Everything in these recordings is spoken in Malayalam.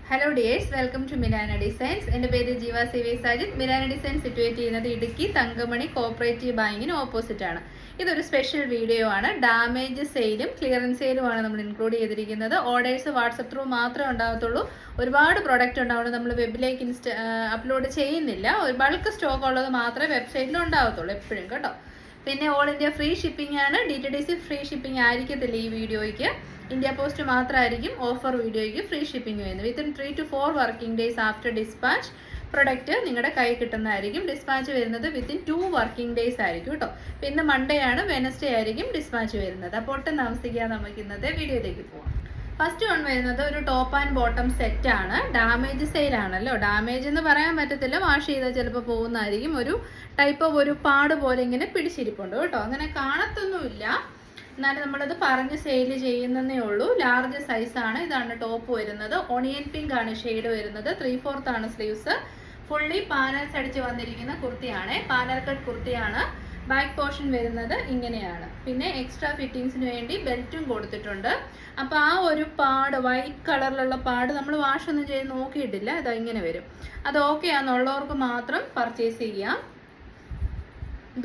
Hello dears, welcome to Milana designs. എൻ്റെ പേര് Jeeva C V Sajid. Milana designs situate ചെയ്യുന്നത് ഇടുക്കി തങ്കമണി കോഓപ്പറേറ്റീവ് ബാങ്കിന് ഓപ്പോസിറ്റ് ആണ്. ഇതൊരു സ്പെഷ്യൽ വീഡിയോ ആണ്. ഡാമേജ് സെയിലും ക്ലിയറൻസ് സെയിലുമാണ് നമ്മൾ ഇൻക്ലൂഡ് ചെയ്തിരിക്കുന്നത്. ഓർഡേഴ്സ് വാട്സപ്പ് ത്രൂ മാത്രമേ ഉണ്ടാകത്തുള്ളൂ. ഒരുപാട് പ്രൊഡക്റ്റ് ഉണ്ടാവുള്ളൂ. നമ്മൾ വെബിലേക്ക് അപ്ലോഡ് ചെയ്യുന്നില്ല. ഒരു ബൾക്ക് സ്റ്റോക്ക് ഉള്ളത് മാത്രമേ വെബ്സൈറ്റിൽ ഉണ്ടാകത്തുള്ളൂ എപ്പോഴും കേട്ടോ. പിന്നെ ഓൾ ഇന്ത്യ ഫ്രീ ഷിപ്പിംഗ് ആണ്. DTDC ഫ്രീ ഷിപ്പിംഗ് ആയിരിക്കത്തില്ല ഈ വീഡിയോയ്ക്ക്. ഇന്ത്യ പോസ്റ്റ് മാത്രമായിരിക്കും ഓഫർ വീഡിയോയ്ക്ക് ഫ്രീ ഷിപ്പിംഗ് വരുന്നത്. Within 3 to 4 working days after dispatch product നിങ്ങളുടെ കൈ കിട്ടുന്നതായിരിക്കും. ഡിസ്പാച്ച് വരുന്നത് വിത്തിൻ 2 വർക്കിംഗ് ഡേയ്സ് ആയിരിക്കും കേട്ടോ. അപ്പോൾ ഇന്ന് മൺഡേ ആണ്, വെനസ്ഡേ ആയിരിക്കും ഡിസ്പാച്ച് വരുന്നത്. അപ്പോൾ ഒട്ടും താമസിക്കാതെ നമുക്ക് ഇന്നത്തെ വീഡിയോയിലേക്ക് പോകാം. ഫസ്റ്റ് വൺ വരുന്നത് ഒരു ടോപ്പ് ആൻഡ് ബോട്ടം സെറ്റ് ആണ്. ഡാമേജ് സെയിലാണല്ലോ. ഡാമേജ് എന്ന് പറയാൻ പറ്റത്തില്ല, വാഷ് ചെയ്താൽ ചിലപ്പോൾ പോകുന്നതായിരിക്കും. ഒരു ടൈപ്പ് ഓഫ് ഒരു പാട് പോലെ ഇങ്ങനെ പിടിച്ചിരിപ്പുണ്ട് കേട്ടോ. അങ്ങനെ കാണത്തൊന്നുമില്ല, എന്നാലും നമ്മളത് പറഞ്ഞ് സെയിൽ ചെയ്യുന്നതേ ഉള്ളൂ. ലാർജ് സൈസാണ്. ഇതാണ് ടോപ്പ് വരുന്നത്. ഓണിയൻ പിങ്ക് ആണ് ഷെയ്ഡ് വരുന്നത്. 3/4 ആണ് സ്ലീവ്സ്. ഫുള്ളി പാനൽസ് അടിച്ച് വന്നിരിക്കുന്ന കുർത്തിയാണ്. പാനൽ കട്ട് കുർത്തിയാണ്. ബാക്ക് പോർഷൻ വരുന്നത് ഇങ്ങനെയാണ്. പിന്നെ എക്സ്ട്രാ ഫിറ്റിങ്സിന് വേണ്ടി ബെൽറ്റും കൊടുത്തിട്ടുണ്ട്. അപ്പോൾ ആ ഒരു പാട്, വൈറ്റ് കളറിലുള്ള പാട് നമ്മൾ വാഷ് ഒന്നും ചെയ്ത് നോക്കിയിട്ടില്ല. ഇതാ ഇങ്ങനെ വരും. അത് ഓക്കെ ആണെന്നുള്ളവർക്ക് മാത്രം പർച്ചേസ് ചെയ്യാം.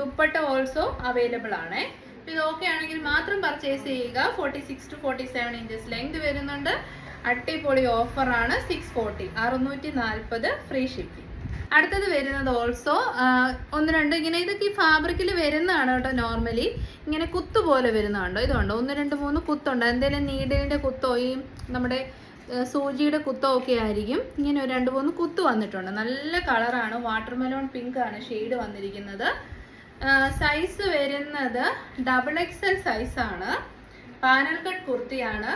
ദുപ്പട്ട ഓൾസോ അവൈലബിൾ ആണ്. ഇത് ഓക്കെ ആണെങ്കിൽ മാത്രം പർച്ചേസ് ചെയ്യുക. 46 to 47 ഇഞ്ചസ് ലെങ്ത് വരുന്നുണ്ട്. അടിപൊളി ഓഫറാണ്. 640, 640 ഫ്രീ ഷിപ്പിംഗ്. അടുത്തത് വരുന്നത് ഓൾസോ 1-2 ഇങ്ങനെ, ഇതൊക്കെ ഈ ഫാബ്രിക്കിൽ വരുന്നതാണ് കേട്ടോ. നോർമലി ഇങ്ങനെ കുത്തു പോലെ വരുന്നതുണ്ടോ, ഇതുണ്ടോ 1, 2, 3 കുത്തുണ്ട്. എന്തെങ്കിലും നീഡിലിൻ്റെ കുത്തോ ഈ നമ്മുടെ സൂചിയുടെ കുത്തോ ഒക്കെ ആയിരിക്കും. ഇങ്ങനെ ഒരു 2-3 കുത്ത് വന്നിട്ടുണ്ട്. നല്ല കളറാണ്. വാട്ടർമെലോൺ പിങ്ക് ആണ് ഷെയ്ഡ് വന്നിരിക്കുന്നത്. സൈസ് വരുന്നത് XXL സൈസാണ്. പാനൽ കട്ട് കുർത്തിയാണ്.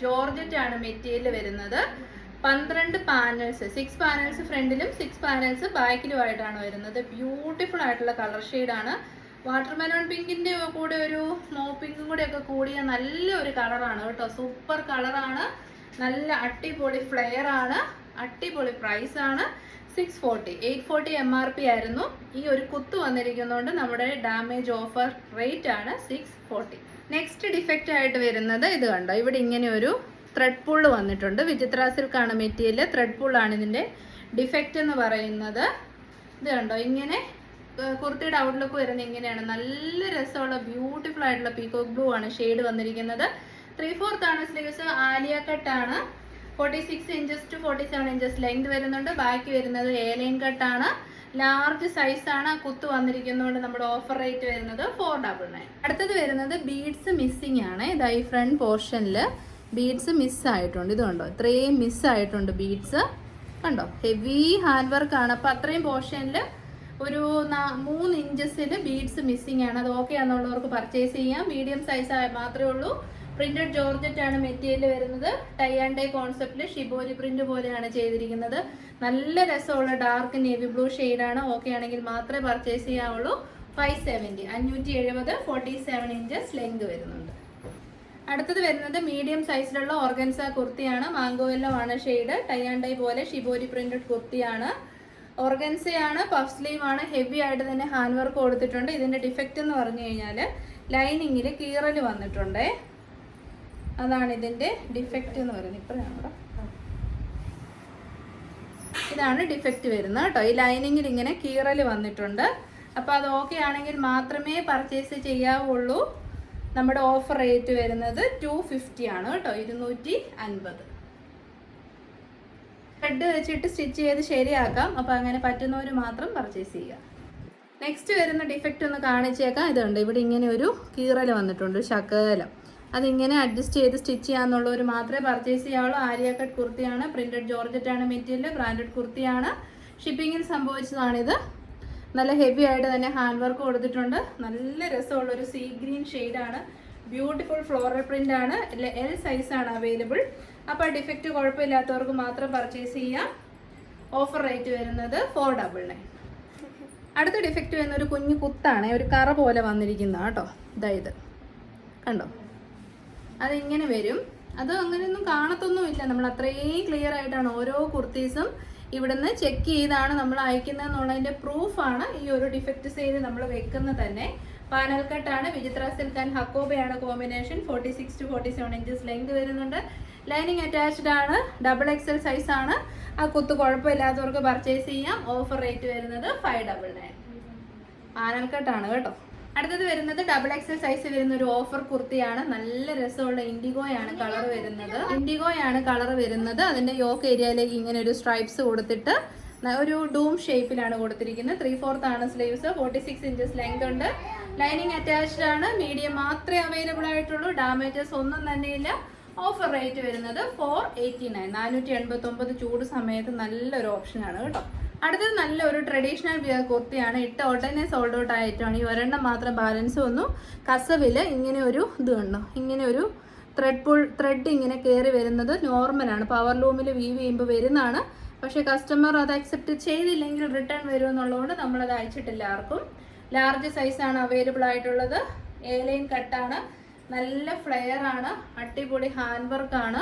ജോർജറ്റ് ആണ് മെറ്റീരിയൽ വരുന്നത്. 12 പാനൽസ്, 6 പാനൽസ് ഫ്രണ്ടിലും 6 പാനൽസ് ബാക്കിലുമായിട്ടാണ് വരുന്നത്. ബ്യൂട്ടിഫുൾ ആയിട്ടുള്ള കളർ ഷെയ്ഡാണ്. വാട്ടർമെലോൺ പിങ്കിന്റെ കൂടെ ഒരു സ്നോ പിങ്കും കൂടെ ഒക്കെ കൂടിയ നല്ലൊരു കളറാണ് കേട്ടോ. സൂപ്പർ കളറാണ്. നല്ല അടിപൊളി ഫ്ലെയർ ആണ്. അടിപൊളി പ്രൈസ് ആണ്. 640, 840 MRP ആയിരുന്നു. ഈ ഒരു കുത്ത് വന്നിരിക്കുന്നതുകൊണ്ട് നമ്മുടെ ഡാമേജ് ഓഫർ റേറ്റ് ആണ് 640. നെക്സ്റ്റ് ഡിഫക്റ്റ് ആയിട്ട് വരുന്നത് ഇത് കണ്ടോ. ഇവിടെ ഇങ്ങനെ ഒരു ത്രെഡ് പുള്ള് വന്നിട്ടുണ്ട്. വിചിത്ര സിൽക്കാണ് മെറ്റീരിയൽ. ത്രെഡ് പുള്ളാണ് ഇതിൻ്റെ ഡിഫക്റ്റ് എന്ന് പറയുന്നത്. ഇത് കണ്ടോ, ഇങ്ങനെ കുർത്തിയുടെ ഔട്ട്ലുക്ക് വരുന്നത് ഇങ്ങനെയാണ്. നല്ല രസമുള്ള ബ്യൂട്ടിഫുൾ ആയിട്ടുള്ള പീകോക്ക് ബ്ലൂ ആണ് ഷെയ്ഡ് വന്നിരിക്കുന്നത്. 3/4 ആണ് സ്ലീവ്സ്. ആലിയ കട്ടാണ്. 46 ഇഞ്ചസ് to 47 ഇഞ്ചസ് ലെങ്ത് വരുന്നുണ്ട്. ബാക്കി വരുന്നത് A-ലൈൻ കട്ടാണ്. ലാർജ് സൈസാണ്. കുത്ത് വന്നിരിക്കുന്നതുകൊണ്ട് നമ്മുടെ ഓഫർ റേറ്റ് വരുന്നത് 499. അടുത്തത് വരുന്നത് ബീഡ്സ് മിസ്സിങ് ആണ്. ഇതായി ഫ്രണ്ട് പോർഷനിൽ ബീഡ്സ് മിസ്സായിട്ടുണ്ട്. ഇതുണ്ടോ, ഇത്രയും മിസ്സായിട്ടുണ്ട് ബീഡ്സ് കണ്ടോ. ഹെവി ഹാൻഡ് വർക്ക് ആണ്. അപ്പോൾ അത്രയും പോർഷനിൽ ഒരു 3 ഇഞ്ചസിൽ ബീഡ്സ് മിസ്സിങ് ആണ്. അത് ഓക്കെ ആണെന്നുള്ളവർക്ക് പർച്ചേസ് ചെയ്യാം. മീഡിയം സൈസ് മാത്രമേ ഉള്ളൂ. പ്രിന്റഡ് ജോർജറ്റ് ആണ് മെറ്റീരിയൽ വരുന്നത്. ടൈ ആൻഡ് ഡൈ കോൺസെപ്റ്റിൽ ഷിബോരി പ്രിന്റ് പോലെയാണ് ചെയ്തിരിക്കുന്നത്. നല്ല രസമുള്ള ഡാർക്ക് നേവി ബ്ലൂ ഷെയ്ഡാണ്. ഓക്കെ ആണെങ്കിൽ മാത്രമേ പർച്ചേസ് ചെയ്യാവുള്ളൂ. 570, 570, 47 ഇഞ്ചസ് ലെങ്ത് വരുന്നുണ്ട്. അടുത്തത് വരുന്നത് മീഡിയം സൈസിലുള്ള ഓർഗൻസ കുർത്തിയാണ്. മാംഗോ യെല്ലോ ആണ് ഷെയ്ഡ്. ടൈ ആൻഡ് ഡൈ പോലെ ഷിബോരി പ്രിന്റഡ് കുർത്തിയാണ്. ഓർഗൻസയാണ്. പഫ് സ്ലീവ് ആണ്. ഹെവി ആയിട്ട് തന്നെ ഹാൻഡ് വർക്ക് കൊടുത്തിട്ടുണ്ട്. ഇതിന്റെ ഡിഫക്റ്റ് എന്ന് പറഞ്ഞു കഴിഞ്ഞാൽ ലൈനിങ്ങിൽ കീറൽ വന്നിട്ടുണ്ട്. അതാണ് ഇതിന്റെ ഡിഫക്റ്റ് എന്ന് പറയുന്നത്. ഇപ്പോഴാണ് ഇതാണ് ഡിഫക്റ്റ് വരുന്നത് കേട്ടോ. ഈ ലൈനിങ്ങിൽ ഇങ്ങനെ കീറൽ വന്നിട്ടുണ്ട്. അപ്പോൾ അത് ഓക്കെ ആണെങ്കിൽ മാത്രമേ പർച്ചേസ് ചെയ്യാവുള്ളൂ. നമ്മുടെ ഓഫർ റേറ്റ് വരുന്നത് 250 ആണ് കേട്ടോ. 250. ത്രെഡ് വെച്ചിട്ട് സ്റ്റിച്ച് ചെയ്ത് ശരിയാക്കാം. അപ്പോൾ അങ്ങനെ പറ്റുന്നവർ മാത്രം പർച്ചേസ് ചെയ്യുക. നെക്സ്റ്റ് വരുന്ന ഡിഫക്റ്റ് ഒന്ന് കാണിച്ചേക്കാം. ഇതുണ്ട്, ഇവിടെ ഇങ്ങനെ ഒരു കീറൽ വന്നിട്ടുണ്ട്, ശകലം. അതിങ്ങനെ അഡ്ജസ്റ്റ് ചെയ്ത് സ്റ്റിച്ച് ചെയ്യാന്നുള്ളവർ മാത്രമേ പർച്ചേസ് ചെയ്യാവുള്ളൂ. ആലിയ കട്ട് കുർത്തിയാണ്. പ്രിന്റഡ് ജോർജറ്റ് ആണ് മെറ്റീരിയൽ. ബ്രാൻഡഡ് കുർത്തിയാണ്. ഷിപ്പിങ്ങിൽ സംഭവിച്ചതാണിത്. നല്ല ഹെവി ആയിട്ട് തന്നെ ഹാൻഡ് വർക്ക് കൊടുത്തിട്ടുണ്ട്. നല്ല രസമുള്ളൊരു സീ ഗ്രീൻ ഷെയ്ഡാണ്. ബ്യൂട്ടിഫുൾ ഫ്ലോറൽ പ്രിന്റ് ആണ്. L സൈസാണ് അവൈലബിൾ. അപ്പോൾ ഡിഫക്റ്റ് കുഴപ്പമില്ലാത്തവർക്ക് മാത്രം പർച്ചേസ് ചെയ്യാം. ഓഫർ റേറ്റ് വരുന്നത് 499. അടുത്ത ഡിഫക്റ്റ് വരുന്ന ഒരു കുഞ്ഞു കുത്താണ്. ഒരു കറ പോലെ വന്നിരിക്കുന്ന കേട്ടോ. ഇതായത് കണ്ടോ, അതിങ്ങനെ വരും. അത് അങ്ങനെയൊന്നും കാണത്തൊന്നുമില്ല. നമ്മൾ അത്രയും ക്ലിയർ ആയിട്ടാണ് ഓരോ കുർത്തീസും ഇവിടുന്ന് ചെക്ക് ചെയ്താണ് നമ്മൾ അയക്കുന്നതെന്നുള്ളതിൻ്റെ പ്രൂഫാണ് ഈ ഒരു ഡിഫക്റ്റ് സെയിൽ നമ്മൾ വെക്കുന്നത് തന്നെ. പാനൽ കട്ടാണ്. വിചിത്ര സിൽക്ക് ആൻഡ് ഹക്കോബയാണ് കോമ്പിനേഷൻ. 46 to 47 ഇഞ്ചസ് ലെങ്ത് വരുന്നുണ്ട്. ലൈനിങ് അറ്റാച്ച്ഡ് ആണ്. XXL സൈസ് ആണ്. ആ കുത്ത് കുഴപ്പമില്ലാത്തവർക്ക് പർച്ചേസ് ചെയ്യാം. ഓഫർ റേറ്റ് വരുന്നത് 599. പാനൽ കട്ടാണ് കേട്ടോ. അടുത്തത് വരുന്നത് XXL സൈസ് വരുന്ന ഒരു ഓഫർ കുർത്തിയാണ്. നല്ല രസമുള്ള ഇൻഡിഗോയാണ് കളർ വരുന്നത്. അതിന്റെ യോക്ക് ഏരിയയിലേക്ക് ഇങ്ങനെ ഒരു സ്ട്രൈപ്സ് കൊടുത്തിട്ട് ഒരു ഡൂം ഷേപ്പിലാണ് കൊടുത്തിരിക്കുന്നത്. 3/4 ആണ് സ്ലീവ്സ്. 46 ഇഞ്ചസ് ലെങ്ത് ഉണ്ട്. ലൈനിങ് അറ്റാച്ച്ഡ് ആണ്. മീഡിയം മാത്രമേ അവൈലബിൾ ആയിട്ടുള്ളൂ. ഡാമേജസ് ഒന്നും തന്നെയില്ല. ഓഫർ റേറ്റ് വരുന്നത് 489. 489 ചൂട് സമയത്ത് നല്ലൊരു ഓപ്ഷനാണ് കേട്ടോ. അടുത്തത് നല്ലൊരു ട്രഡീഷണൽ വിയർ കുർത്തിയാണ്. ഇട്ട ഉടനെ സോൾഡ് ഔട്ട് ആയിട്ടാണ്. ഈ ഒരെണ്ണം മാത്രം ബാലൻസ് വന്നു. കസവില് ഇങ്ങനെ ഒരു ഇത് കണ്ടോ, ഇങ്ങനെ ഒരു ത്രെഡ് ഇങ്ങനെ കയറി വരുന്നത് നോർമലാണ്. പവർ ലൂമിൽ വീവ് ചെയ്യുമ്പോൾ വരുന്നതാണ്. പക്ഷേ കസ്റ്റമർ അത് അക്സെപ്റ്റ് ചെയ്തില്ലെങ്കിൽ റിട്ടേൺ വരുമെന്നുള്ളതുകൊണ്ട് നമ്മളത് അയച്ചിട്ടില്ല ആർക്കും. ലാർജ് സൈസാണ് അവൈലബിൾ ആയിട്ടുള്ളത്. ലൈൻ കട്ടാണ്. നല്ല ഫ്ലെയർ ആണ്. അടിപൊളി ഹാൻഡ് വർക്കാണ്.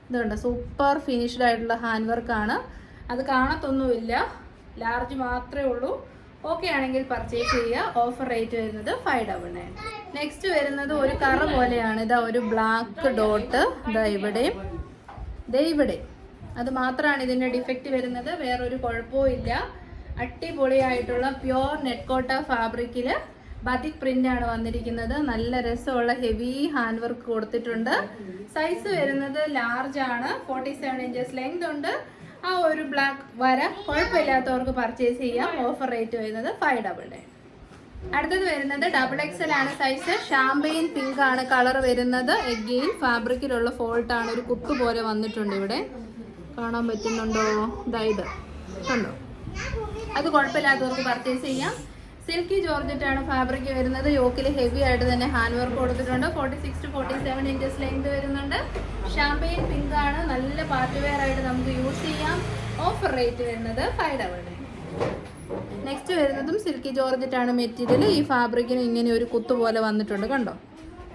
ഇതുണ്ട്, സൂപ്പർ ഫിനിഷ്ഡ് ആയിട്ടുള്ള ഹാൻഡ് വർക്കാണ്. അത് കാണത്തൊന്നുമില്ല. ലാർജ് മാത്രമേ ഉള്ളൂ. ഓക്കെ ആണെങ്കിൽ പർച്ചേസ് ചെയ്യുക. ഓഫർ റേറ്റ് വരുന്നത് 599. നെക്സ്റ്റ് വരുന്നത് ഒരു കറ പോലെയാണ്. ഇതാ ഒരു ബ്ലാക്ക് ഡോട്ട് ഇതാ ഇവിടെയും ഇവിടെ. അത് മാത്രമാണ് ഇതിൻ്റെ ഡിഫക്റ്റ് വരുന്നത്. വേറൊരു കുഴപ്പവും ഇല്ല. അടിപൊളിയായിട്ടുള്ള പ്യോർ നെറ്റ്കോട്ട ഫാബ്രിക്കിൽ ബതിക് പ്രിന്റ് ആണ് വന്നിരിക്കുന്നത്. നല്ല രസമുള്ള ഹെവി ഹാൻഡ് വർക്ക് കൊടുത്തിട്ടുണ്ട്. സൈസ് വരുന്നത് ലാർജ് ആണ്. 47 ഇഞ്ചസ് ലെങ്ത് ഉണ്ട്. ആ ഒരു ബ്ലാക്ക് വര കുഴപ്പമില്ലാത്തവർക്ക് പർച്ചേസ് ചെയ്യാം. ഓഫർ റേറ്റ് വരുന്നത് 599. അടുത്തത് വരുന്നത് XXL ആണ് സൈസ്. ഷാമ്പെയിൻ പിങ്ക് ആണ് കളർ വരുന്നത്. എഗെയിൻ ഫാബ്രിക്കിലുള്ള ഫോൾട്ട് ആണ്. ഒരു കുത്തു പോലെ വന്നിട്ടുണ്ട്. ഇവിടെ കാണാൻ പറ്റുന്നുണ്ടോ? ഇത് കണ്ടോ? അത് കുഴപ്പമില്ലാത്തവർക്ക് പർച്ചേസ് ചെയ്യാം. സിൽക്കി ജോർജറ്റ് ആണ് ഫാബ്രിക് വരുന്നത്. യോക്കിൽ ഹെവി ആയിട്ട് തന്നെ ഹാൻഡ് വർക്ക് കൊടുത്തിട്ടുണ്ട്. 46 to 47 ഇഞ്ചസ് ലെങ്ത് വരുന്നുണ്ട്. ഷാമ്പെയിൻ പിങ്ക് ആണ്. നല്ല പാർട്ടി വെയർ ആയിട്ട് നമുക്ക് യൂസ് ചെയ്യാം. ഓഫർ റേറ്റ് വരുന്നത് 599. നെക്സ്റ്റ് വരുന്നതും സിൽക്കി ജോർജറ്റ് ആണ് മെറ്റീരിയൽ. ഈ ഫാബ്രിക്കിന് ഇങ്ങനെ ഒരു കുത്തു പോലെ വന്നിട്ടുണ്ട്.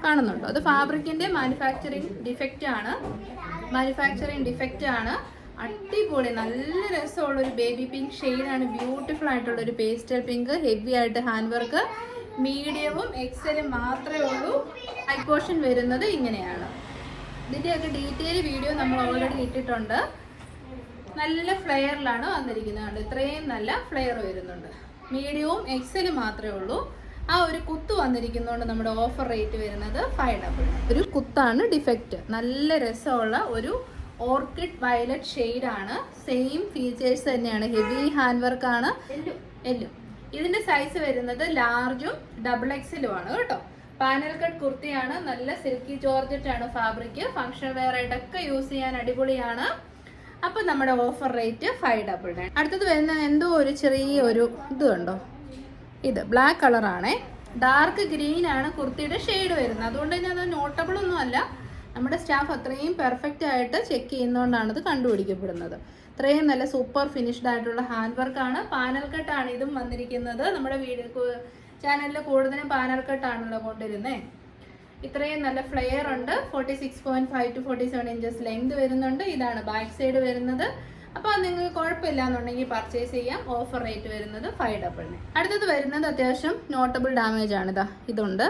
കാണുന്നുണ്ടോ? അത് ഫാബ്രിക്കിന്റെ മാനുഫാക്ചറിങ് ഡിഫക്റ്റ് ആണ്. അടിപൊളി നല്ല രസമുള്ള ഒരു ബേബി പിങ്ക് ഷെയ്ഡാണ്. ബ്യൂട്ടിഫുൾ ആയിട്ടുള്ള ഒരു പേസ്റ്റൽ പിങ്ക്. ഹെവി ആയിട്ട് ഹാൻഡ് വർക്ക്. മീഡിയവും എക്സലും മാത്രമേ ഉള്ളൂ. ഹൈ പോർഷൻ വരുന്നത് ഇങ്ങനെയാണ്. ഇതിൻ്റെയൊക്കെ ഡീറ്റെയിൽ വീഡിയോ നമ്മൾ ഓൾറെഡി ഇട്ടിട്ടുണ്ട്. നല്ല ഫ്ലെയറിലാണ് വന്നിരിക്കുന്നത്. ഇത്രയും നല്ല ഫ്ലെയർ വരുന്നുണ്ട്. മീഡിയവും എക്സലും മാത്രമേ ഉള്ളൂ. ആ ഒരു കുത്ത് വന്നിരിക്കുന്നതുകൊണ്ട് നമ്മുടെ ഓഫർ റേറ്റ് വരുന്നത് 599. ഒരു കുത്താണ് ഡിഫക്റ്റ്. നല്ല രസമുള്ള ഒരു ഓർക്കിഡ് വയലറ്റ് ഷെയ്ഡാണ്. സെയിം ഫീച്ചേഴ്സ് തന്നെയാണ്. ഹെവി ഹാൻഡ് വർക്കാണ്. എല്ലും ഇതിന്റെ സൈസ് വരുന്നത് ലാർജും XXL ആണ് കേട്ടോ. പാനൽ കട്ട് കുർത്തിയാണ്. നല്ല സിൽക്കി ജോർജറ്റ് ആണ് ഫാബ്രിക്. ഫംഗ്ഷൻ വെയർ ആയിട്ടൊക്കെ യൂസ് ചെയ്യാൻ അടിപൊളിയാണ്. അപ്പൊ നമ്മുടെ ഓഫർ റേറ്റ് 599. അടുത്തത് വരുന്നത് എന്തോ ഒരു ചെറിയ ഒരു ഇത് കണ്ടോ? ഇത് ബ്ലാക്ക് കളറാണേ. ഡാർക്ക് ഗ്രീൻ ആണ് കുർത്തിയുടെ ഷെയ്ഡ് വരുന്നത്. അതുകൊണ്ട് തന്നെ അത് നോട്ടബിൾ ഒന്നും അല്ല. നമ്മുടെ സ്റ്റാഫ് അത്രയും പെർഫെക്റ്റ് ആയിട്ട് ചെക്ക് ചെയ്യുന്നതുകൊണ്ടാണ് ഇത് കണ്ടുപിടിക്കപ്പെടുന്നത്. ഇത്രയും നല്ല സൂപ്പർ ഫിനിഷ്ഡ് ആയിട്ടുള്ള ഹാൻഡ് വർക്കാണ്. പാനൽ കട്ടാണ് ഇതും വന്നിരിക്കുന്നത്. നമ്മുടെ ചാനലിൽ കൂടുതലും പാനൽ കട്ടാണല്ലോ കൊണ്ടിരുന്നത്. ഇത്രയും നല്ല ഫ്ലെയർ ഉണ്ട്. 46.5 to 47 ഇഞ്ചസ് ലെങ്ത് വരുന്നുണ്ട്. ഇതാണ് ബാക്ക് സൈഡ് വരുന്നത്. അപ്പോൾ അത് നിങ്ങൾക്ക് കുഴപ്പമില്ല എന്നുണ്ടെങ്കിൽ പർച്ചേസ് ചെയ്യാം. ഓഫർ റേറ്റ് വരുന്നത് 599. അടുത്തത് വരുന്നത് അത്യാവശ്യം നോട്ടബിൾ ഡാമേജ് ആണ്. ഇതുണ്ട്.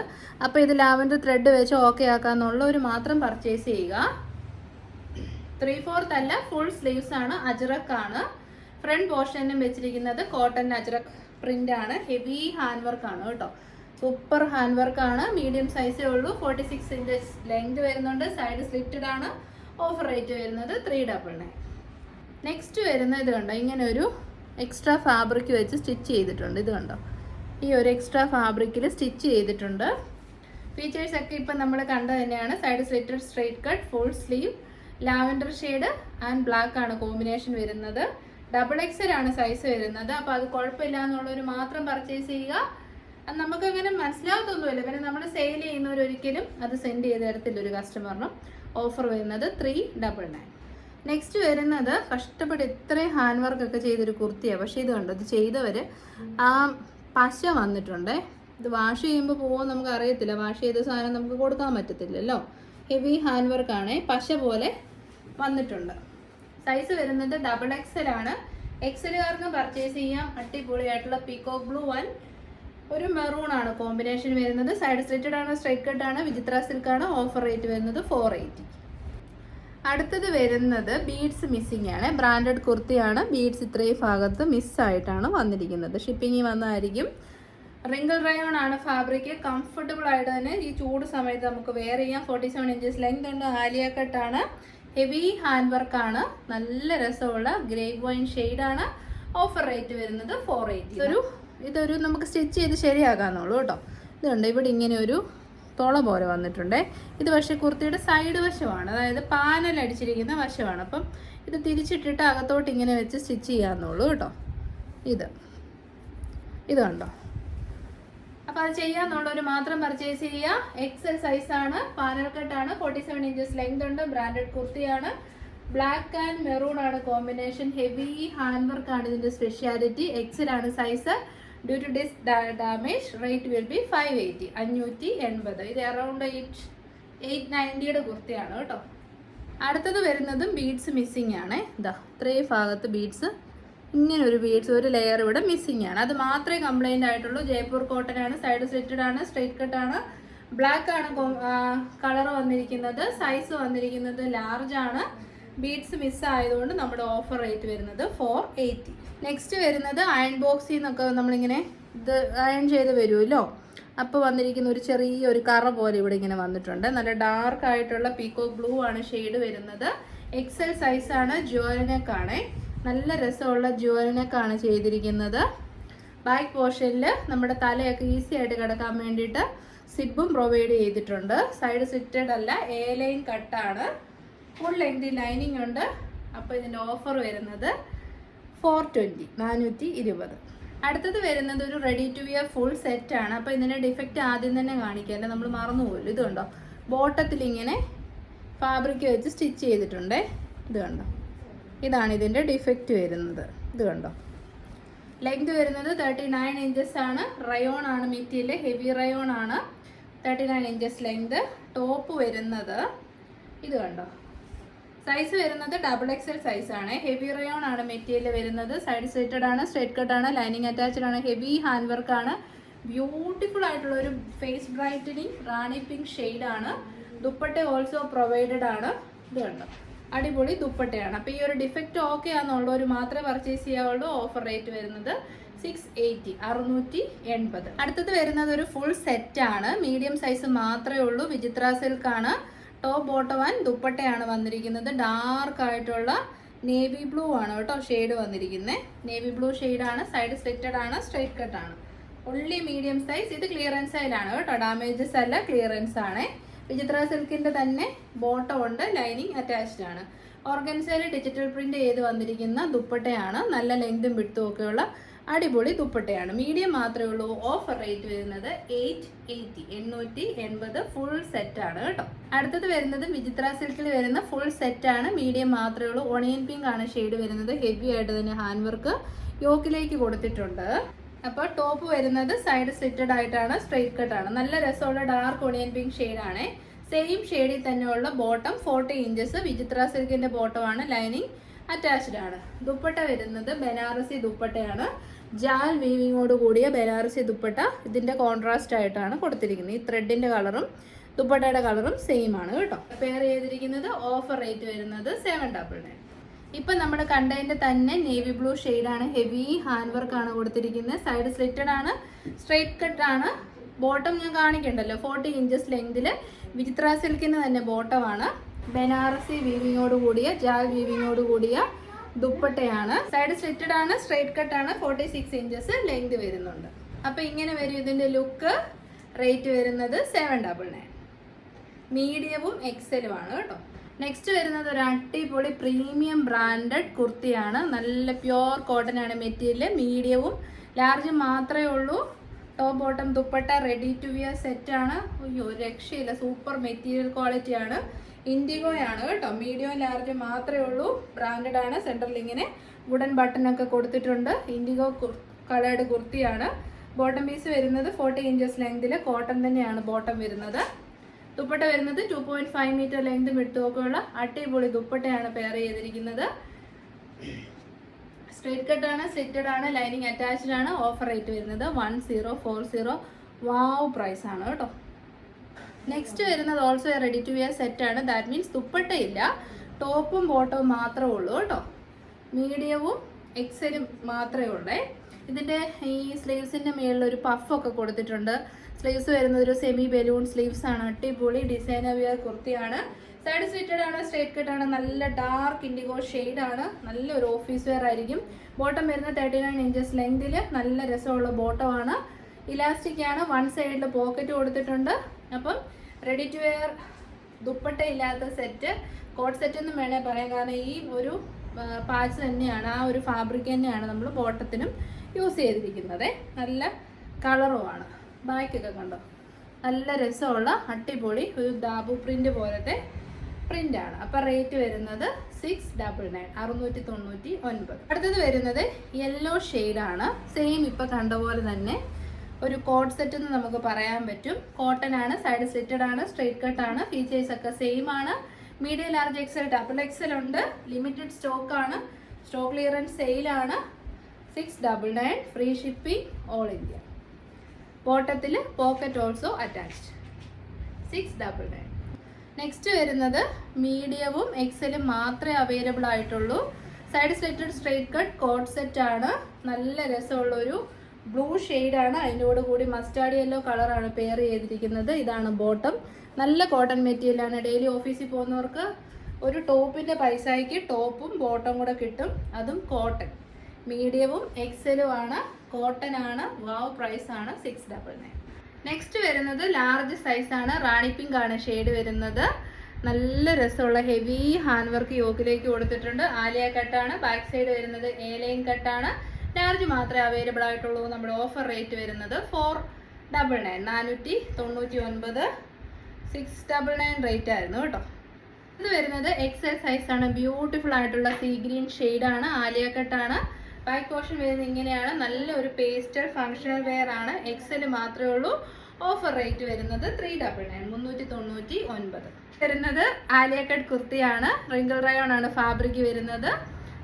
അപ്പോൾ ഇത് ലാവൻഡർ ത്രെഡ് വെച്ച് ഓക്കെ ആക്കാന്നുള്ളവർ മാത്രം പർച്ചേസ് ചെയ്യുക. 3/4 അല്ല, ഫുൾ സ്ലീവ്സ് ആണ്. അജ്രക് ആണ്. ഫ്രണ്ട് പോർഷനും വെച്ചിരിക്കുന്നത് കോട്ടൺ അജ്രക് പ്രിന്റ് ആണ്. ഹെവി ഹാൻഡ് വർക്ക് ആണ് കേട്ടോ. സൂപ്പർ ഹാൻഡ് വർക്ക് ആണ്. മീഡിയം സൈസേ ഉള്ളൂ. 46 ഇഞ്ചസ് ലെങ്ത് വരുന്നുണ്ട്. സൈഡ് സ്ലിറ്റഡ് ആണ്. ഓഫർ റേറ്റ് വരുന്നത് 399. നെക്സ്റ്റ് വരുന്നത് ഇത് കണ്ടോ, ഇങ്ങനെ ഒരു എക്സ്ട്രാ ഫാബ്രിക് വെച്ച് സ്റ്റിച്ച് ചെയ്തിട്ടുണ്ട്. ഇത് കണ്ടോ, ഈ ഒരു എക്സ്ട്രാ ഫാബ്രിക്കിൽ സ്റ്റിച്ച് ചെയ്തിട്ടുണ്ട്. ഫീച്ചേഴ്സ് ഒക്കെ ഇപ്പം നമ്മൾ കണ്ടത് തന്നെയാണ്. Side slitted straight cut, full sleeve, lavender shade and black ആണ് കോമ്പിനേഷൻ വരുന്നത്. XXL ആണ് സൈസ് വരുന്നത്. അപ്പോൾ അത് കുഴപ്പമില്ല എന്നുള്ളവർ മാത്രം പർച്ചേസ് ചെയ്യുക. അത് നമുക്കങ്ങനെ മനസ്സിലാകത്തൊന്നുമില്ല. പിന്നെ നമ്മൾ സെയിൽ ചെയ്യുന്നവരൊരിക്കലും അത് സെൻഡ് ചെയ്ത് തരത്തില്ല ഒരു കസ്റ്റമറിനും. ഓഫർ വരുന്നത് 399. നെക്സ്റ്റ് വരുന്നത് കഷ്ടപ്പെട്ട് ഇത്രയും ഹാൻഡ് വർക്കൊക്കെ ചെയ്തൊരു കുർത്തിയാണ്. പക്ഷേ ഇത് കണ്ടോ, ഇത് ചെയ്തവർ ആ പശ വന്നിട്ടുണ്ട്. ഇത് വാഷ് ചെയ്യുമ്പോൾ പോകുമ്പോൾ നമുക്ക് അറിയത്തില്ല. വാഷ് ചെയ്ത സാധനം നമുക്ക് കൊടുക്കാൻ പറ്റത്തില്ലല്ലോ. ഹെവി ഹാൻഡ് വർക്കാണ്. പശ പോലെ വന്നിട്ടുണ്ട്. സൈസ് വരുന്നത് XXL ആണ്. എക്സലുകാർക്കും പർച്ചേസ് ചെയ്യാം. അടിപൊളിയായിട്ടുള്ള പീകോക്ക് ബ്ലൂ ആൻഡ് ഒരു മെറൂൺ ആണ് കോമ്പിനേഷൻ വരുന്നത്. സൈഡ് സ്ലിറ്റഡ് ആണ്, സ്ട്രൈറ്റ് കട്ട് ആണ്, വിചിത്ര സിൽക്ക് ആണ്. ഓഫർ റേറ്റ് വരുന്നത് 480. അടുത്തത് വരുന്നത് ബീഡ്സ് മിസ്സിംഗ് ആണ്. ബ്രാൻഡഡ് കുർത്തിയാണ്. ബീഡ്സ് ഇത്രയും ഭാഗത്ത് മിസ്സായിട്ടാണ് വന്നിരിക്കുന്നത്. ഷിപ്പിംഗ് വന്നതായിരിക്കും. റിങ്കിൾ റയോൺ ആണ് ഫാബ്രിക്. കംഫർട്ടബിൾ ആയിട്ട് തന്നെ ഈ ചൂട് സമയത്ത് നമുക്ക് വെയർ ചെയ്യാം. 47 ഇഞ്ചസ് ലെങ്ത് ഉണ്ട്. ആലിയ കട്ടാണ്. ഹെവി ഹാൻഡ് വർക്ക് ആണ്. നല്ല രസമുള്ള ഗ്രേപ്പ് വൈൻ ഷെയ്ഡാണ്. ഓഫർ റേറ്റ് വരുന്നത് 480. ഇതൊരു നമുക്ക് സ്റ്റിച്ച് ചെയ്ത് ശരിയാക്കാന്നുള്ളൂ കേട്ടോ. ഇതുണ്ട്, ഇവിടെ ഇങ്ങനെ ഒരു തുള പോലെ വന്നിട്ടുണ്ട്. ഇത് പക്ഷേ കുർത്തിയുടെ സൈഡ് വശമാണ്, അതായത് പാനൽ അടിച്ചിരിക്കുന്ന വശമാണ്. അപ്പം ഇത് തിരിച്ചിട്ടിട്ട് അകത്തോട്ട് ഇങ്ങനെ വെച്ച് സ്റ്റിച്ച് ചെയ്യാന്നുള്ളൂ കേട്ടോ. ഇത് കണ്ടോ. അപ്പോൾ അത് ചെയ്യാന്നുള്ളവർ മാത്രം പർച്ചേസ് ചെയ്യുക. എക്സൽ സൈസാണ്, പാനൽ കട്ടാണ്, 47 ഇഞ്ചസ് ലെങ്ത് ഉണ്ട്. ബ്രാൻഡഡ് കുർത്തിയാണ്. ബ്ലാക്ക് ആൻഡ് മെറൂൺ ആണ് കോമ്പിനേഷൻ. ഹെവി ഹാൻഡ് വർക്ക് ആണ് ഇതിൻ്റെ സ്പെഷ്യാലിറ്റി. എക്സൽ ആണ് size. Due to this damage rate will be 580, 580. ഇത് അറൗണ്ട് 890യുടെ കുർത്തിയാണ് കേട്ടോ. അടുത്തത് വരുന്നതും ബീഡ്സ് മിസ്സിംഗ് ആണ്. ഇതാ ഇത്രയും ഭാഗത്ത് ബീഡ്സ്, ഇങ്ങനെ ഒരു ബീഡ്സ്, ഒരു ലെയർ ഇവിടെ മിസ്സിംഗ് ആണ്. അത് മാത്രമേ കംപ്ലൈൻ്റ് ആയിട്ടുള്ളൂ. ജയ്പൂർ കോട്ടൺ ആണ്. സൈഡ് സ്ലിറ്റഡ് ആണ്, സ്ട്രൈറ്റ് കട്ട് ആണ്. ബ്ലാക്ക് ആണ് കളർ വന്നിരിക്കുന്നത്. സൈസ് വന്നിരിക്കുന്നത് ലാർജ് ആണ്. ബീഡ്സ് മിസ്സായതുകൊണ്ട് നമ്മുടെ ഓഫർ റേറ്റ് വരുന്നത് 480. നെക്സ്റ്റ് വരുന്നത് അയൺ ബോക്സിൽ നിന്നൊക്കെ നമ്മളിങ്ങനെ ഇത് അയൺ ചെയ്ത് വരുമല്ലോ, അപ്പോൾ വന്നിരിക്കുന്ന ഒരു ചെറിയൊരു കറ പോലെ ഇവിടെ ഇങ്ങനെ വന്നിട്ടുണ്ട്. നല്ല ഡാർക്ക് ആയിട്ടുള്ള പീക്കോക്ക് ബ്ലൂ ആണ് ഷെയ്ഡ് വരുന്നത്. എക്സൽ സൈസാണ്. ജ്വലനക്കാണ്. നല്ല രസമുള്ള ജ്വലനക്കാണ് ചെയ്തിരിക്കുന്നത്. ബാക്ക് പോർഷനിൽ നമ്മുടെ തലയൊക്കെ ഈസി ആയിട്ട് കിടക്കാൻ വേണ്ടിയിട്ട് സിബും പ്രൊവൈഡ് ചെയ്തിട്ടുണ്ട്. സൈഡ് സ്ലിറ്റഡ് അല്ല, എ ലൈൻ കട്ടാണ്. ഫുൾ ലെങ്ത് ലൈനിങ് ഉണ്ട്. അപ്പോൾ ഇതിൻ്റെ ഓഫർ വരുന്നത് 420, 420. അടുത്തത് വരുന്നത് ഒരു റെഡി ടു വിയർ ഫുൾ സെറ്റാണ്. അപ്പോൾ ഇതിൻ്റെ ഡിഫക്റ്റ് ആദ്യം തന്നെ കാണിക്കാം, അല്ലെ നമ്മൾ മറന്നുപോലും. ഇത് കണ്ടോ, ബോട്ടത്തിൽ ഇങ്ങനെ ഫാബ്രിക് വെച്ച് സ്റ്റിച്ച് ചെയ്തിട്ടുണ്ട്. ഇത് കണ്ടോ, ഇതാണ് ഇതിൻ്റെ ഡിഫക്റ്റ് വരുന്നത്. ഇത് കണ്ടോ. ലെങ്ത് വരുന്നത് 39 ഇഞ്ചസ് ആണ്. റയോൺ ആണ് മെറ്റീരിയൽ, ഹെവി റയോൺ ആണ്. 39 ഇഞ്ചസ് ലെങ്ത്. ടോപ്പ് വരുന്നത് ഇത് കണ്ടോ. സൈസ് വരുന്നത് XXL സൈസാണ്. ഹെവി റയോൺ ആണ് മെറ്റീരിയൽ വരുന്നത്. സൈഡ് സ്ലിറ്റഡ് ആണ്, സ്ട്രൈറ്റ് കട്ട് ആണ്, ലൈനിങ് അറ്റാച്ച്ഡ് ആണ്. ഹെവി ഹാൻഡ് വർക്ക് ആണ്. ബ്യൂട്ടിഫുൾ ആയിട്ടുള്ള ഒരു ഫേസ് ബ്രൈറ്റനിങ് റാണി പിങ്ക് ഷെയ്ഡാണ്. ദുപ്പട്ട ഓൾസോ പ്രൊവൈഡഡ് ആണ്. ഇത് കണ്ടോ, അടിപൊളി ദുപ്പട്ടയാണ്. അപ്പോൾ ഈ ഒരു ഡിഫക്റ്റ് ഓക്കെ ആണെന്നുള്ളവർ മാത്രമേ പർച്ചേസ് ചെയ്യാവുള്ളൂ. ഓഫർ റേറ്റ് വരുന്നത് 680, 680. അടുത്തത് വരുന്നത് ഒരു ഫുൾ സെറ്റാണ്. മീഡിയം സൈസ് മാത്രമേ ഉള്ളൂ. വിചിത്ര സിൽക്ക് ആണ്. ടോപ്പ് ബോട്ടം ആൻഡ് ദുപ്പട്ടയാണ് വന്നിരിക്കുന്നത്. ഡാർക്ക് ആയിട്ടുള്ള നേവി ബ്ലൂ ആണ് കേട്ടോ ഷെയ്ഡ് വന്നിരിക്കുന്നത്. നേവി ബ്ലൂ ഷെയ്ഡാണ്. സൈഡ് സ്ലിറ്റഡ് ആണ്, സ്ട്രൈറ്റ് കട്ട് ആണ്. Only medium size. ഇത് ക്ലിയറൻസ് സൈലാണ് കേട്ടോ, ഡാമേജസ് അല്ല, ക്ലിയറൻസ് ആണ്. വിചിത്ര സിൽക്കിൻ്റെ തന്നെ ബോട്ടം ഉണ്ട്, ലൈനിങ് അറ്റാച്ച്ഡ് ആണ്. ഓർഗൻസയിൽ ഡിജിറ്റൽ പ്രിന്റ് ചെയ്ത് വന്നിരിക്കുന്ന ദുപ്പട്ടയാണ്. നല്ല ലെങ്തും വിഡ്ത്തും ഒക്കെയുള്ള അടിപൊളി ദുപ്പട്ടയാണ്. മീഡിയം മാത്രമേ ഉള്ളൂ. ഓഫർ റേറ്റ് വരുന്നത് 880, 880 ഫുൾ സെറ്റാണ് കേട്ടോ. അടുത്തത് വരുന്നത് വിചിത്ര സിൽക്കിൽ വരുന്ന ഫുൾ സെറ്റാണ്. മീഡിയം മാത്രമേ ഉള്ളൂ. ഓണിയൻ പിങ്ക് ആണ് ഷെയ്ഡ് വരുന്നത്. ഹെവി ആയിട്ട് തന്നെ ഹാൻഡ് വർക്ക് യോക്കിലേക്ക് കൊടുത്തിട്ടുണ്ട്. അപ്പോൾ ടോപ്പ് വരുന്നത് സൈഡ് സ്ലിറ്റഡ് ആയിട്ടാണ്, സ്ട്രൈറ്റ് കട്ടാണ്. നല്ല രസമുള്ള ഡാർക്ക് ഓണിയൻ പിങ്ക് ഷെയ്ഡാണ്. സെയിം ഷെയ്ഡിൽ തന്നെയുള്ള ബോട്ടം 40 ഇഞ്ചസ്. വിചിത്ര സിൽക്കിൻ്റെ ബോട്ടമാണ്. ലൈനിങ് അറ്റാച്ച്ഡ് ആണ്. ദുപ്പട്ട വരുന്നത് ബനാറസി ദുപ്പട്ടയാണ്. ജാൽ വീവിങ്ങോട് കൂടിയ ബനാറസി ദുപ്പട്ട. ഇതിൻ്റെ കോൺട്രാസ്റ്റ് ആയിട്ടാണ് കൊടുത്തിരിക്കുന്നത്. ഈ ത്രെഡിൻ്റെ കളറും ദുപ്പട്ടയുടെ കളറും സെയിം ആണ് കേട്ടോ. പെയർ ചെയ്തിരിക്കുന്നത്. ഓഫർ റേറ്റ് വരുന്നത് 799. ഇപ്പം നമ്മൾ കണ്ടതിൻ്റെ തന്നെ നേവി ബ്ലൂ ഷെയ്ഡാണ്. ഹെവി ഹാൻഡ് വർക്ക് ആണ് കൊടുത്തിരിക്കുന്നത്. സൈഡ് സ്ലിറ്റഡ് ആണ്, സ്ട്രൈറ്റ് കട്ട് ആണ്. ബോട്ടം ഞാൻ കാണിക്കണ്ടല്ലോ, 40 ഇഞ്ചസ് ലെങ്തിൽ വിചിത്ര സിൽക്കിന് തന്നെ ബോട്ടമാണ്. ബനാറസി വീവിങ്ങോട് കൂടിയ, ജാൽ വീവിങ്ങോട് കൂടിയ ദുപ്പട്ടയാണ്. സൈഡ് സ്ലിറ്റഡ് ആണ്, സ്ട്രൈറ്റ് കട്ട് ആണ്. 46 ഇഞ്ചസ് ലെങ്ത് വരുന്നുണ്ട്. അപ്പോൾ ഇങ്ങനെ വരും ഇതിൻ്റെ ലുക്ക്. റേറ്റ് വരുന്നത് 799. മീഡിയവും എക്സലുമാണ് കേട്ടോ. നെക്സ്റ്റ് വരുന്നത് ഒരു അടിപൊളി പ്രീമിയം ബ്രാൻഡഡ് കുർത്തിയാണ്. നല്ല പ്യുവർ കോട്ടൺ ആണ് മെറ്റീരിയൽ. മീഡിയവും ലാർജും മാത്രമേ ഉള്ളൂ. Top bottom dupatta ready to wear സെറ്റാണ്. അയ്യോ രക്ഷയില്ല, സൂപ്പർ മെറ്റീരിയൽ ക്വാളിറ്റിയാണ്. ഇൻഡിഗോയാണ് കേട്ടോ. മീഡിയം ലാർജ് മാത്രമേ ഉള്ളൂ. ബ്രാൻഡഡ് ആണ്. സെൻറ്ററിൽ ഇങ്ങനെ വുഡൻ ബട്ടണൊക്കെ കൊടുത്തിട്ടുണ്ട്. ഇൻഡിഗോ കളേർഡ് കുർത്തിയാണ്. ബോട്ടം പീസ് വരുന്നത് 40 ഇഞ്ചസ് ലെങ്തിൽ കോട്ടൺ തന്നെയാണ് ബോട്ടം വരുന്നത്. ദുപ്പട്ട വരുന്നത് 2.5 മീറ്റർ ലെങ്ത് വിട്ടുമൊക്കെയുള്ള അടിപൊളി ദുപ്പട്ടയാണ് പെയർ ചെയ്തിരിക്കുന്നത്. സ്ട്രേറ്റ് കട്ടാണ്, സ്ലിറ്റഡ് ആണ്, ലൈനിങ് അറ്റാച്ച്ഡ് ആണ്. ഓഫർ റേറ്റ് വരുന്നത് 1040. വാവ് പ്രൈസ് ആണ് കേട്ടോ. നെക്സ്റ്റ് വരുന്നത് also ready to wear set ആണ്. ദാറ്റ് മീൻസ് ദുപ്പട്ടയില്ല, ടോപ്പും ബോട്ടവും മാത്രമേ ഉള്ളൂ കേട്ടോ. മീഡിയവും എക്സലും മാത്രമേ ഉള്ളേ. ഇതിൻ്റെ ഈ സ്ലീവ്സിൻ്റെ മുകളിൽ ഒരു പഫൊക്കെ കൊടുത്തിട്ടുണ്ട്. സ്ലീവ്സ് വരുന്നത് ഒരു സെമി ബലൂൺ സ്ലീവ്സ് ആണ്. അടിപൊളി ഡിസൈനർ വെയർ കുർത്തിയാണ്. സൈഡ് സ്ലിറ്റഡ് ആണ്, സ്ട്രേറ്റ് കട്ട് ആണ്, നല്ല ഡാർക്ക് ഇൻഡിഗോ ഷെയ്ഡ് ആണ്. നല്ലൊരു ഓഫീസ് വെയർ ആയിരിക്കും. ബോട്ടം വരുന്നത് 39 ഇഞ്ചസ് ലെങ്തിൽ, നല്ല രസമുള്ള ബോട്ടം ആണ്. ഇലാസ്റ്റിക് ആണ്, വൺ സൈഡിൽ പോക്കറ്റ് കൊടുത്തിട്ടുണ്ട്. അപ്പം റെഡി ടു വെയർ ദുപ്പട്ട ഇല്ലാത്ത സെറ്റ്, കോട്ട് സെറ്റ് എന്നും വേണേൽ പറയാം. കാരണം ഈ ഒരു പാച്ച് തന്നെയാണ്, ആ ഒരു ഫാബ്രിക് തന്നെയാണ് നമ്മൾ ബോട്ടത്തിനും യൂസ് ചെയ്തിരിക്കുന്നത്. നല്ല കളറുമാണ്. ബാക്കൊക്കെ കണ്ടോ, നല്ല രസമുള്ള അടിപൊളി ഒരു ദാബു പ്രിന്റ് പോലത്തെ പ്രിന്റാണ്. അപ്പം റേറ്റ് വരുന്നത് 699, 699. അടുത്തത് വരുന്നത് യെല്ലോ ഷെയ്ഡാണ്. സെയിം ഇപ്പം കണ്ട പോലെ തന്നെ ഒരു കോട്ട് സെറ്റ് എന്ന് നമുക്ക് പറയാൻ പറ്റും. കോട്ടൺ ആണ്, സൈഡ് സ്ലിറ്റഡ് ആണ്, സ്ട്രേറ്റ് കട്ട് ആണ്. ഫീച്ചേഴ്സ് ഒക്കെ സെയിം ആണ്. Medium, large, XL, double XL ഉണ്ട്. ലിമിറ്റഡ് സ്റ്റോക്ക് ആണ്. സ്റ്റോക്ക് ക്ലിയറൻസ് സെയിലാണ്. 699, ഫ്രീ ഷിപ്പിംഗ്, ഓൾ ഇന്ത്യ. ബോട്ടത്തിൽ പോക്കറ്റ് ഓൾസോ അറ്റാച്ച്ഡ്. 699. നെക്സ്റ്റ് വരുന്നത് മീഡിയവും എക്സലും മാത്രമേ അവൈലബിൾ ആയിട്ടുള്ളൂ. Side slitted straight cut coat set ആണ്. നല്ല രസമുള്ളൊരു ബ്ലൂ ഷെയ്ഡാണ്. അതിൻ്റെ കൂടി മസ്റ്റാർഡ് യെല്ലോ കളറാണ് പെയർ ചെയ്തിരിക്കുന്നത്. ഇതാണ് ബോട്ടം. നല്ല കോട്ടൺ മെറ്റീരിയലാണ്. ഡെയിലി ഓഫീസിൽ പോകുന്നവർക്ക് ഒരു ടോപ്പിൻ്റെ പൈസയ്ക്ക് ടോപ്പും ബോട്ടം കൂടെ കിട്ടും. അതും കോട്ടൺ. മീഡിയവും എക്സലും ആണ്, കോട്ടൺ ആണ്. വാവ് പ്രൈസ് ആണ് 699. നെക്സ്റ്റ് വരുന്നത് ലാർജ് സൈസാണ്. റാണി പിങ്ക് ആണ് ഷെയ്ഡ് വരുന്നത്. നല്ല രസമുള്ള ഹെവി ഹാൻഡ് വർക്ക് യോക്കിലേക്ക് കൊടുത്തിട്ടുണ്ട്. ആലിയ കട്ടാണ്. ബാക്ക് സൈഡ് വരുന്നത് എ ലൈൻ കട്ടാണ്. ലാർജ് മാത്രമേ അവൈലബിൾ ആയിട്ടുള്ളൂ. നമ്മുടെ ഓഫർ റേറ്റ് വരുന്നത് 499, 499. 699 റേറ്റ് ആയിരുന്നു കേട്ടോ. ഇത് വരുന്നത് എക്സൽ സൈസാണ്. ബ്യൂട്ടിഫുൾ ആയിട്ടുള്ള സീ ഗ്രീൻ ഷെയ്ഡാണ്. ആലിയ കട്ടാണ്. ബാക്ക് പോർഷൻ വരുന്നത് ഇങ്ങനെയാണ്. നല്ലൊരു പേസ്റ്റൽ ഫങ്ഷണൽ വെയർ ആണ്. എക്സൽ മാത്രമേ ഉള്ളൂ. ഓഫർ റേറ്റ് വരുന്നത് 399, 399. വരുന്നത് ആലിയ കട്ട് കുർത്തിയാണ്. റിങ്കിൾ റയോൺ ആണ് ഫാബ്രിക് വരുന്നത്.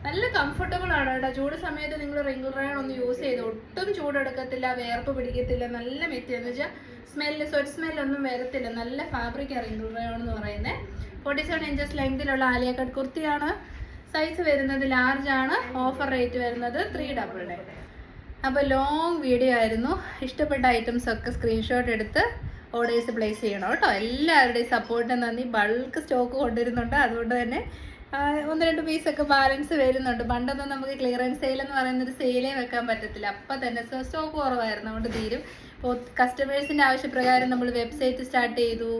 നല്ല കംഫർട്ടബിൾ ആണ് കേട്ടോ. ചൂട് സമയത്ത് നിങ്ങൾ റിങ്കിൾ റയോൺ ഒന്ന് യൂസ് ചെയ്ത് ഒട്ടും ചൂടെടുക്കത്തില്ല, വേർപ്പ് പിടിക്കത്തില്ല. നല്ല മെറ്റീരിയൽ എന്ന് വെച്ചാൽ സ്വെറ്റ് സ്മെല്ലൊന്നും വരത്തില്ല. നല്ല ഫാബ്രിക്കാണ് റിങ്കിൾ റയോൺ എന്ന് പറയുന്നത്. 47 ഇഞ്ചസ് ലെങ്തിലുള്ള ആലിയ കട്ട് കുർത്തിയാണ്. സൈസ് വരുന്നത് ലാർജ് ആണ്. ഓഫർ റേറ്റ് വരുന്നത് 399. അപ്പോൾ ലോങ് വീഡിയോ ആയിരുന്നു. ഇഷ്ടപ്പെട്ട ഐറ്റംസ് ഒക്കെ സ്ക്രീൻഷോട്ട് എടുത്ത് ഓർഡേഴ്സ് പ്ലേസ് ചെയ്യണം കേട്ടോ. എല്ലാവരുടെയും സപ്പോർട്ടിന് നന്ദി. ബൾക്ക് സ്റ്റോക്ക് കൊണ്ടുവരുന്നുണ്ട്. അതുകൊണ്ട് തന്നെ 1-2 പീസൊക്കെ ബാലൻസ് വരുന്നുണ്ട്. പണ്ടൊന്നും നമുക്ക് ക്ലിയറൻസ് സെയിൽ എന്ന് പറയുന്നൊരു സെയിലേ വെക്കാൻ പറ്റത്തില്ല. അപ്പം തന്നെ സ്റ്റോക്ക് കുറവായിരുന്നു, അതുകൊണ്ട് തീരും. ഇപ്പോൾ കസ്റ്റമേഴ്സിൻ്റെ ആവശ്യപ്രകാരം നമ്മൾ വെബ്സൈറ്റ് സ്റ്റാർട്ട് ചെയ്തു.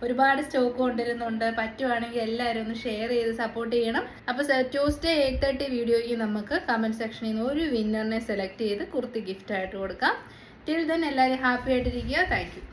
ഒരുപാട് സ്റ്റോക്ക് കൊണ്ടുവരുന്നുണ്ട്. പറ്റുവാണെങ്കിൽ എല്ലാവരും ഒന്ന് ഷെയർ ചെയ്ത് സപ്പോർട്ട് ചെയ്യണം. അപ്പോൾ ട്യൂസ്ഡേ 8:30 വീഡിയോയ്ക്ക് നമുക്ക് കമൻറ്റ് സെക്ഷനിൽ നിന്ന് ഒരു വിന്നറിനെ സെലക്ട് ചെയ്ത് കുർത്തി ഗിഫ്റ്റ് ആയിട്ട് കൊടുക്കാം. ടിൽ ദെൻ എല്ലാവരും ഹാപ്പി ആയിട്ടിരിക്കുക. Thank you.